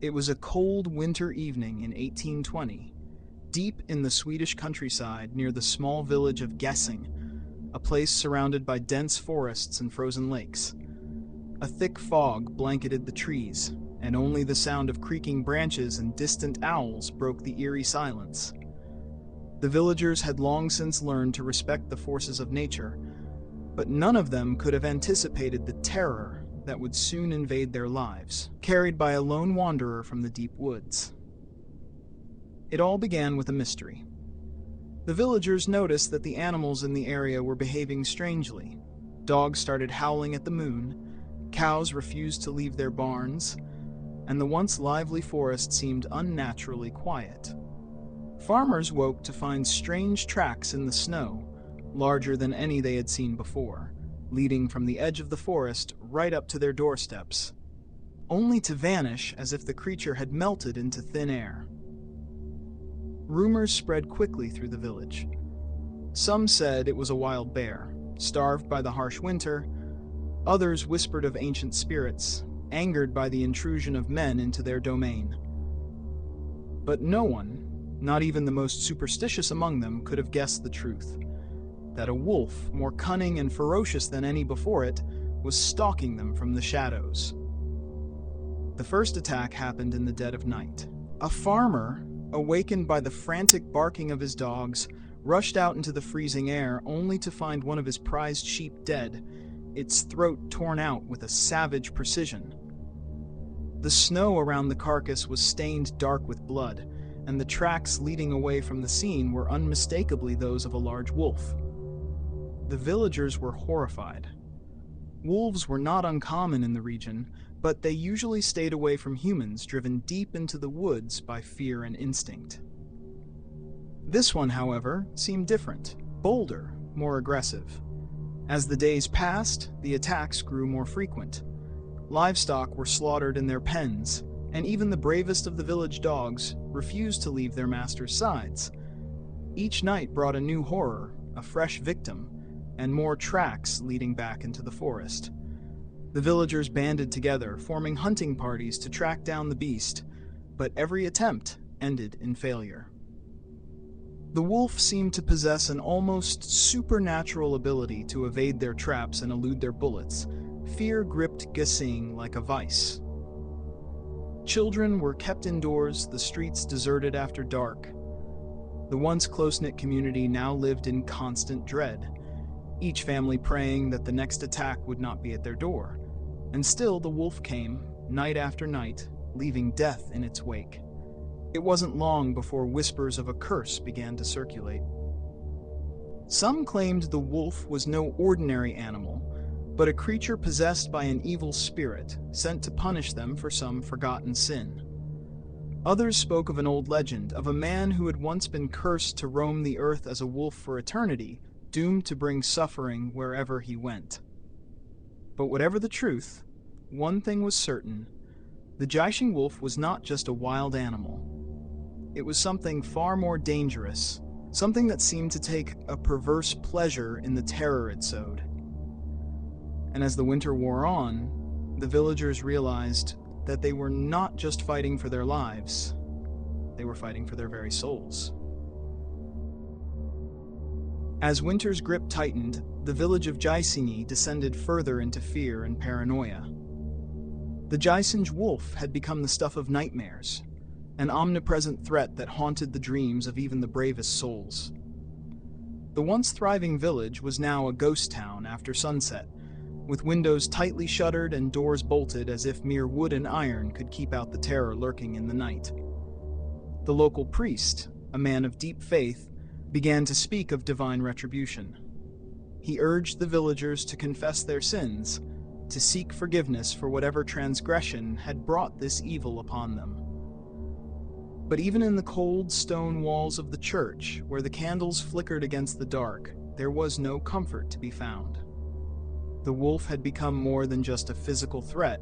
It was a cold winter evening in 1820, deep in the Swedish countryside near the small village of Gysinge, a place surrounded by dense forests and frozen lakes. A thick fog blanketed the trees, and only the sound of creaking branches and distant owls broke the eerie silence. The villagers had long since learned to respect the forces of nature, but none of them could have anticipated the terror that would soon invade their lives, carried by a lone wanderer from the deep woods. It all began with a mystery. The villagers noticed that the animals in the area were behaving strangely. Dogs started howling at the moon, cows refused to leave their barns, and the once lively forest seemed unnaturally quiet. Farmers woke to find strange tracks in the snow, larger than any they had seen before, leading from the edge of the forest right up to their doorsteps, only to vanish as if the creature had melted into thin air. Rumors spread quickly through the village. Some said it was a wild bear, starved by the harsh winter. Others whispered of ancient spirits, angered by the intrusion of men into their domain. But no one, not even the most superstitious among them, could have guessed the truth: that a wolf, more cunning and ferocious than any before it, was stalking them from the shadows. The first attack happened in the dead of night. A farmer, awakened by the frantic barking of his dogs, rushed out into the freezing air only to find one of his prized sheep dead, its throat torn out with a savage precision. The snow around the carcass was stained dark with blood, and the tracks leading away from the scene were unmistakably those of a large wolf. The villagers were horrified. Wolves were not uncommon in the region, but they usually stayed away from humans, driven deep into the woods by fear and instinct. This one, however, seemed different, bolder, more aggressive. As the days passed, the attacks grew more frequent. Livestock were slaughtered in their pens, and even the bravest of the village dogs refused to leave their masters' sides. Each night brought a new horror, a fresh victim, and more tracks leading back into the forest. The villagers banded together, forming hunting parties to track down the beast, but every attempt ended in failure. The wolf seemed to possess an almost supernatural ability to evade their traps and elude their bullets. Fear gripped Gysinge like a vice. Children were kept indoors, the streets deserted after dark. The once close-knit community now lived in constant dread, each family praying that the next attack would not be at their door. And still the wolf came, night after night, leaving death in its wake. It wasn't long before whispers of a curse began to circulate. Some claimed the wolf was no ordinary animal, but a creature possessed by an evil spirit, sent to punish them for some forgotten sin. Others spoke of an old legend, of a man who had once been cursed to roam the earth as a wolf for eternity, doomed to bring suffering wherever he went. But whatever the truth, one thing was certain: the Gysinge wolf was not just a wild animal. It was something far more dangerous, something that seemed to take a perverse pleasure in the terror it sowed. And as the winter wore on, the villagers realized that they were not just fighting for their lives, they were fighting for their very souls. As winter's grip tightened, the village of Gysinge descended further into fear and paranoia. The Gysinge wolf had become the stuff of nightmares, an omnipresent threat that haunted the dreams of even the bravest souls. The once thriving village was now a ghost town after sunset, with windows tightly shuttered and doors bolted as if mere wood and iron could keep out the terror lurking in the night. The local priest, a man of deep faith, began to speak of divine retribution. He urged the villagers to confess their sins, to seek forgiveness for whatever transgression had brought this evil upon them. But even in the cold stone walls of the church, where the candles flickered against the dark, there was no comfort to be found. The wolf had become more than just a physical threat.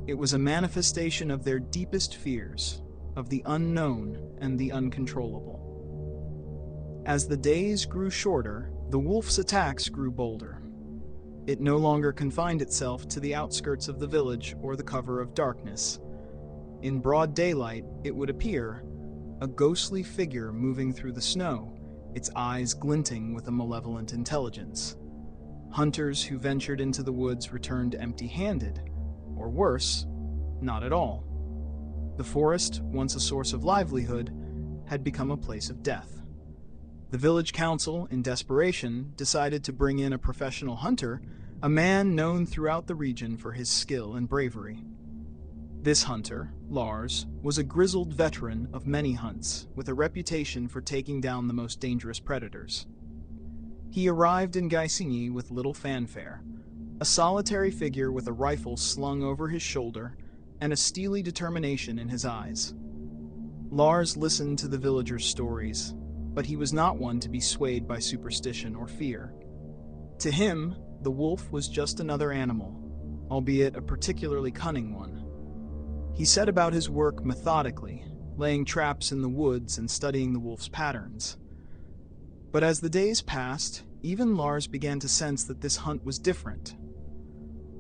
It was a manifestation of their deepest fears, of the unknown and the uncontrollable. As the days grew shorter, the wolf's attacks grew bolder. It no longer confined itself to the outskirts of the village or the cover of darkness. In broad daylight, it would appear a ghostly figure moving through the snow, its eyes glinting with a malevolent intelligence. Hunters who ventured into the woods returned empty-handed, or worse, not at all. The forest, once a source of livelihood, had become a place of death. The village council, in desperation, decided to bring in a professional hunter, a man known throughout the region for his skill and bravery. This hunter, Lars, was a grizzled veteran of many hunts, with a reputation for taking down the most dangerous predators. He arrived in Gysinge with little fanfare, a solitary figure with a rifle slung over his shoulder and a steely determination in his eyes. Lars listened to the villagers' stories, but he was not one to be swayed by superstition or fear. To him, the wolf was just another animal, albeit a particularly cunning one. He set about his work methodically, laying traps in the woods and studying the wolf's patterns. But as the days passed, even Lars began to sense that this hunt was different.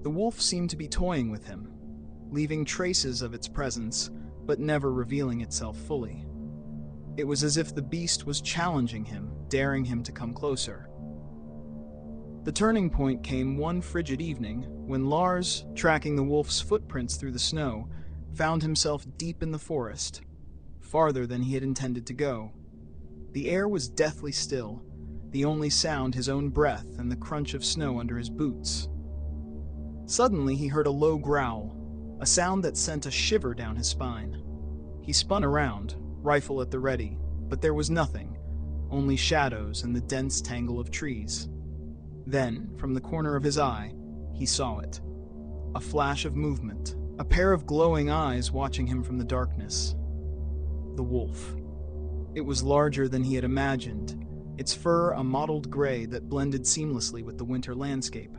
The wolf seemed to be toying with him, leaving traces of its presence, but never revealing itself fully. It was as if the beast was challenging him, daring him to come closer. The turning point came one frigid evening when Lars, tracking the wolf's footprints through the snow, found himself deep in the forest, farther than he had intended to go. The air was deathly still, the only sound his own breath and the crunch of snow under his boots. Suddenly he heard a low growl, a sound that sent a shiver down his spine. He spun around, rifle at the ready, but there was nothing, only shadows and the dense tangle of trees. Then, from the corner of his eye, he saw it. A flash of movement, a pair of glowing eyes watching him from the darkness. The wolf. It was larger than he had imagined, its fur a mottled gray that blended seamlessly with the winter landscape.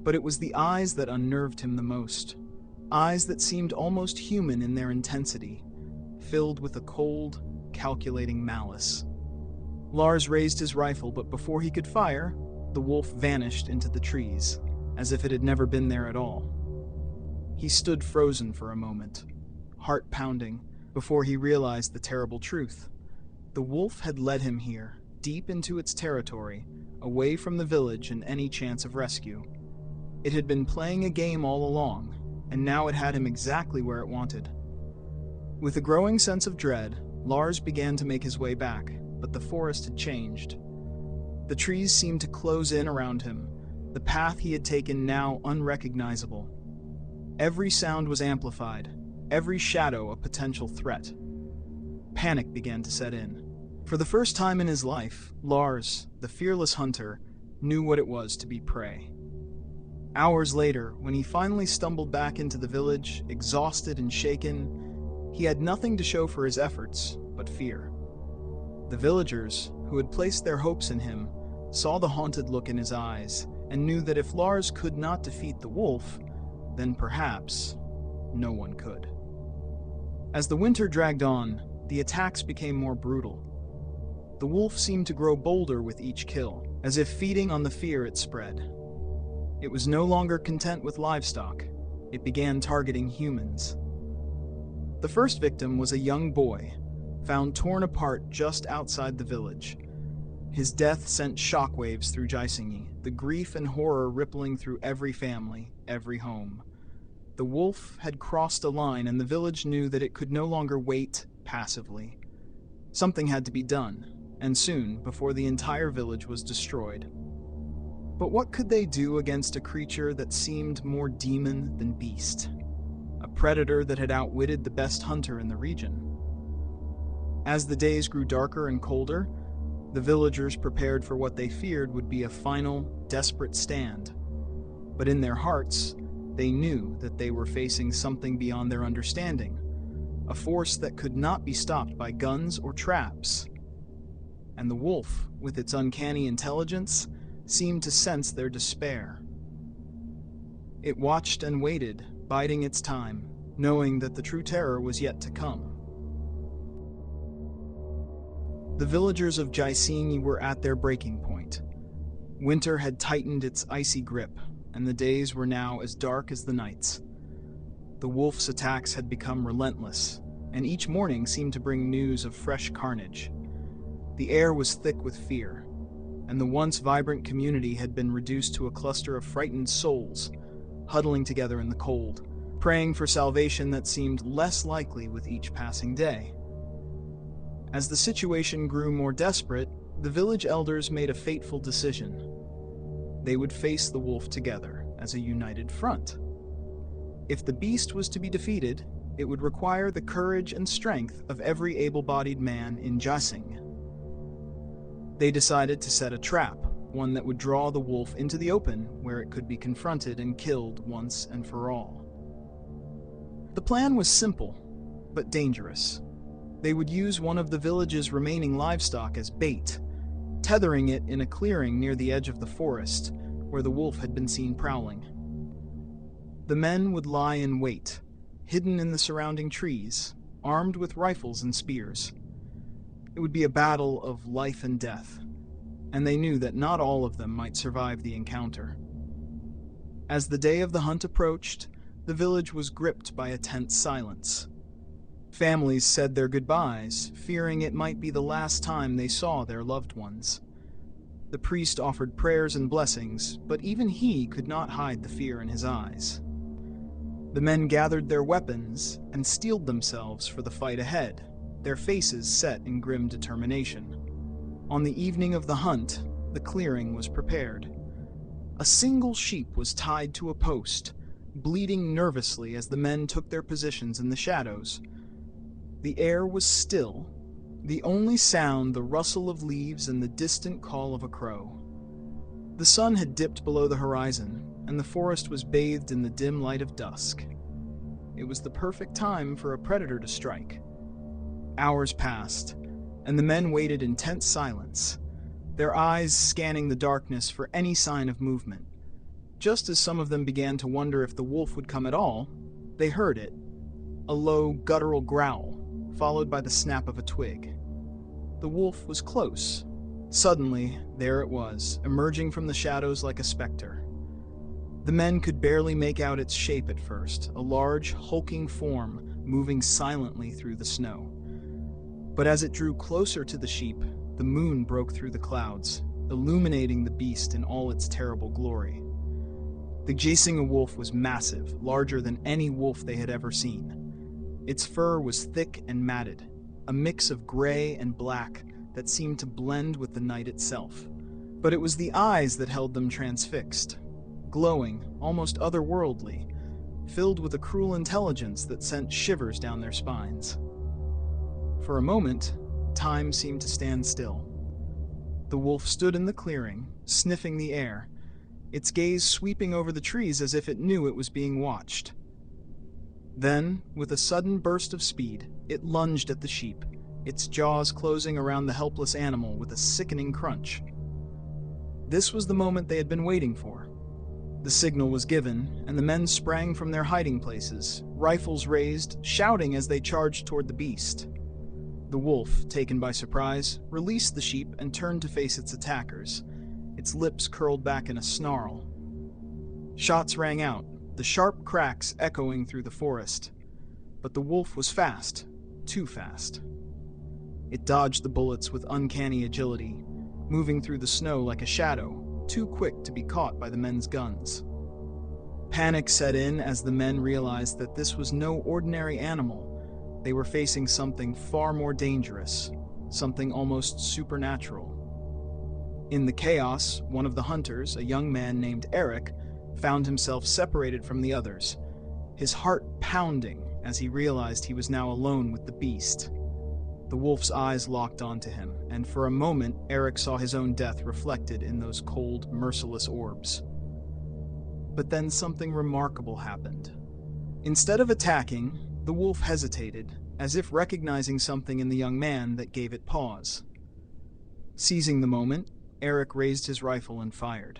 But it was the eyes that unnerved him the most. Eyes that seemed almost human in their intensity, filled with a cold, calculating malice. Lars raised his rifle, but before he could fire, the wolf vanished into the trees, as if it had never been there at all. He stood frozen for a moment, heart pounding, before he realized the terrible truth. The wolf had led him here, deep into its territory, away from the village and any chance of rescue. It had been playing a game all along, and now it had him exactly where it wanted. With a growing sense of dread, Lars began to make his way back, but the forest had changed. The trees seemed to close in around him, the path he had taken now unrecognizable. Every sound was amplified, every shadow a potential threat. Panic began to set in. For the first time in his life, Lars, the fearless hunter, knew what it was to be prey. Hours later, when he finally stumbled back into the village, exhausted and shaken, he had nothing to show for his efforts but fear. The villagers, who had placed their hopes in him, saw the haunted look in his eyes and knew that if Lars could not defeat the wolf, then perhaps no one could. As the winter dragged on, the attacks became more brutal. The wolf seemed to grow bolder with each kill, as if feeding on the fear it spread. It was no longer content with livestock. It began targeting humans. The first victim was a young boy, found torn apart just outside the village. His death sent shockwaves through Gysinge, the grief and horror rippling through every family, every home. The wolf had crossed a line, and the village knew that it could no longer wait passively. Something had to be done, and soon, before the entire village was destroyed. But what could they do against a creature that seemed more demon than beast? A predator that had outwitted the best hunter in the region. As the days grew darker and colder, the villagers prepared for what they feared would be a final, desperate stand. But in their hearts, they knew that they were facing something beyond their understanding, a force that could not be stopped by guns or traps. And the wolf, with its uncanny intelligence, seemed to sense their despair. It watched and waited, biding its time, knowing that the true terror was yet to come. The villagers of Gysinge were at their breaking point. Winter had tightened its icy grip, and the days were now as dark as the nights. The wolf's attacks had become relentless, and each morning seemed to bring news of fresh carnage. The air was thick with fear, and the once vibrant community had been reduced to a cluster of frightened souls, huddling together in the cold, praying for salvation that seemed less likely with each passing day. As the situation grew more desperate, the village elders made a fateful decision. They would face the wolf together as a united front. If the beast was to be defeated, it would require the courage and strength of every able-bodied man in Gysinge. They decided to set a trap, one that would draw the wolf into the open, where it could be confronted and killed once and for all. The plan was simple, but dangerous. They would use one of the village's remaining livestock as bait, tethering it in a clearing near the edge of the forest, where the wolf had been seen prowling. The men would lie in wait, hidden in the surrounding trees, armed with rifles and spears. It would be a battle of life and death, and they knew that not all of them might survive the encounter. As the day of the hunt approached, the village was gripped by a tense silence. Families said their goodbyes, fearing it might be the last time they saw their loved ones. The priest offered prayers and blessings, but even he could not hide the fear in his eyes. The men gathered their weapons and steeled themselves for the fight ahead, their faces set in grim determination. On the evening of the hunt, the clearing was prepared. A single sheep was tied to a post, bleating nervously as the men took their positions in the shadows. The air was still, the only sound the rustle of leaves and the distant call of a crow. The sun had dipped below the horizon, and the forest was bathed in the dim light of dusk. It was the perfect time for a predator to strike. Hours passed, and the men waited in tense silence, their eyes scanning the darkness for any sign of movement. Just as some of them began to wonder if the wolf would come at all, they heard it, a low, guttural growl, followed by the snap of a twig. The wolf was close. Suddenly, there it was, emerging from the shadows like a specter. The men could barely make out its shape at first, a large, hulking form moving silently through the snow. But as it drew closer to the sheep, the moon broke through the clouds, illuminating the beast in all its terrible glory. The Gysinge Wolf was massive, larger than any wolf they had ever seen. Its fur was thick and matted, a mix of gray and black that seemed to blend with the night itself. But it was the eyes that held them transfixed, glowing, almost otherworldly, filled with a cruel intelligence that sent shivers down their spines. For a moment, time seemed to stand still. The wolf stood in the clearing, sniffing the air, its gaze sweeping over the trees as if it knew it was being watched. Then, with a sudden burst of speed, it lunged at the sheep, its jaws closing around the helpless animal with a sickening crunch. This was the moment they had been waiting for. The signal was given, and the men sprang from their hiding places, rifles raised, shouting as they charged toward the beast. The wolf, taken by surprise, released the sheep and turned to face its attackers, its lips curled back in a snarl. Shots rang out, the sharp cracks echoing through the forest. But the wolf was fast, too fast. It dodged the bullets with uncanny agility, moving through the snow like a shadow, too quick to be caught by the men's guns. Panic set in as the men realized that this was no ordinary animal. They were facing something far more dangerous, something almost supernatural. In the chaos, one of the hunters, a young man named Eric, found himself separated from the others, his heart pounding as he realized he was now alone with the beast. The wolf's eyes locked onto him, and for a moment Eric saw his own death reflected in those cold, merciless orbs. But then something remarkable happened. Instead of attacking, the wolf hesitated, as if recognizing something in the young man that gave it pause. Seizing the moment, Eric raised his rifle and fired.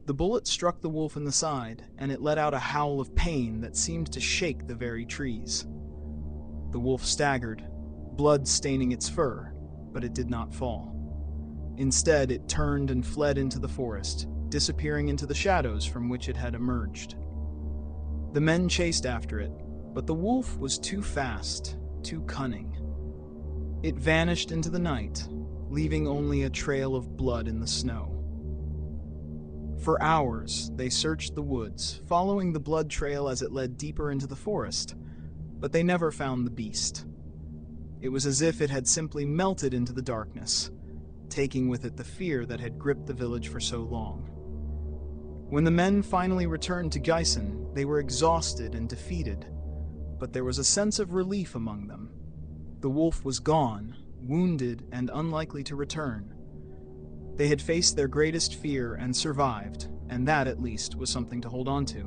The bullet struck the wolf in the side, and it let out a howl of pain that seemed to shake the very trees. The wolf staggered, blood staining its fur, but it did not fall. Instead, it turned and fled into the forest, disappearing into the shadows from which it had emerged. The men chased after it, but the wolf was too fast, too cunning. It vanished into the night, leaving only a trail of blood in the snow. For hours, they searched the woods, following the blood trail as it led deeper into the forest, but they never found the beast. It was as if it had simply melted into the darkness, taking with it the fear that had gripped the village for so long. When the men finally returned to Gysinge, they were exhausted and defeated, but there was a sense of relief among them. The wolf was gone, wounded and unlikely to return. They had faced their greatest fear and survived, and that at least was something to hold on to.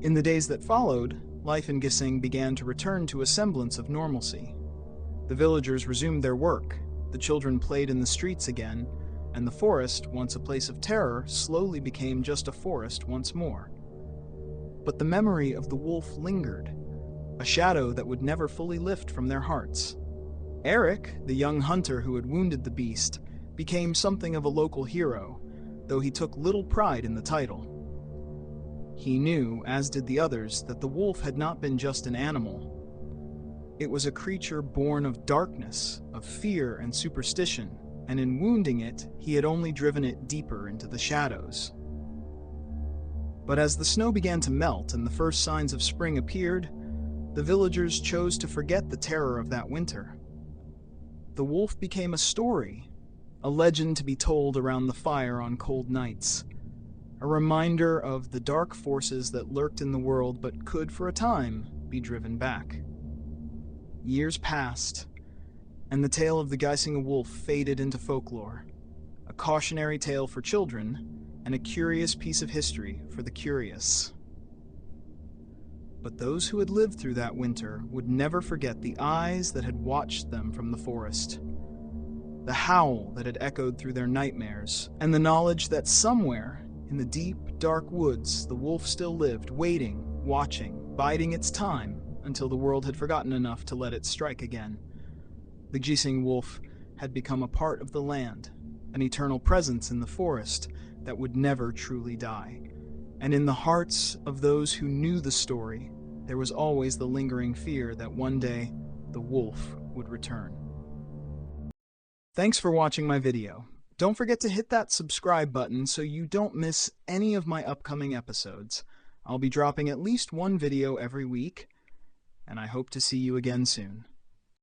In the days that followed, life in Gysinge began to return to a semblance of normalcy. The villagers resumed their work, the children played in the streets again, and the forest, once a place of terror, slowly became just a forest once more. But the memory of the wolf lingered, a shadow that would never fully lift from their hearts. Eric, the young hunter who had wounded the beast, became something of a local hero, though he took little pride in the title. He knew, as did the others, that the wolf had not been just an animal. It was a creature born of darkness, of fear and superstition, and in wounding it, he had only driven it deeper into the shadows. But as the snow began to melt and the first signs of spring appeared, the villagers chose to forget the terror of that winter. The wolf became a story, a legend to be told around the fire on cold nights, a reminder of the dark forces that lurked in the world but could, for a time, be driven back. Years passed, and the tale of the Gysinge Wolf faded into folklore, a cautionary tale for children and a curious piece of history for the curious. But those who had lived through that winter would never forget the eyes that had watched them from the forest, the howl that had echoed through their nightmares, and the knowledge that somewhere in the deep, dark woods the wolf still lived, waiting, watching, biding its time until the world had forgotten enough to let it strike again. The Gysinge Wolf had become a part of the land, an eternal presence in the forest that would never truly die. And in the hearts of those who knew the story, there was always the lingering fear that one day the wolf would return. Thanks for watching my video. Don't forget to hit that subscribe button so you don't miss any of my upcoming episodes. I'll be dropping at least one video every week, and I hope to see you again soon.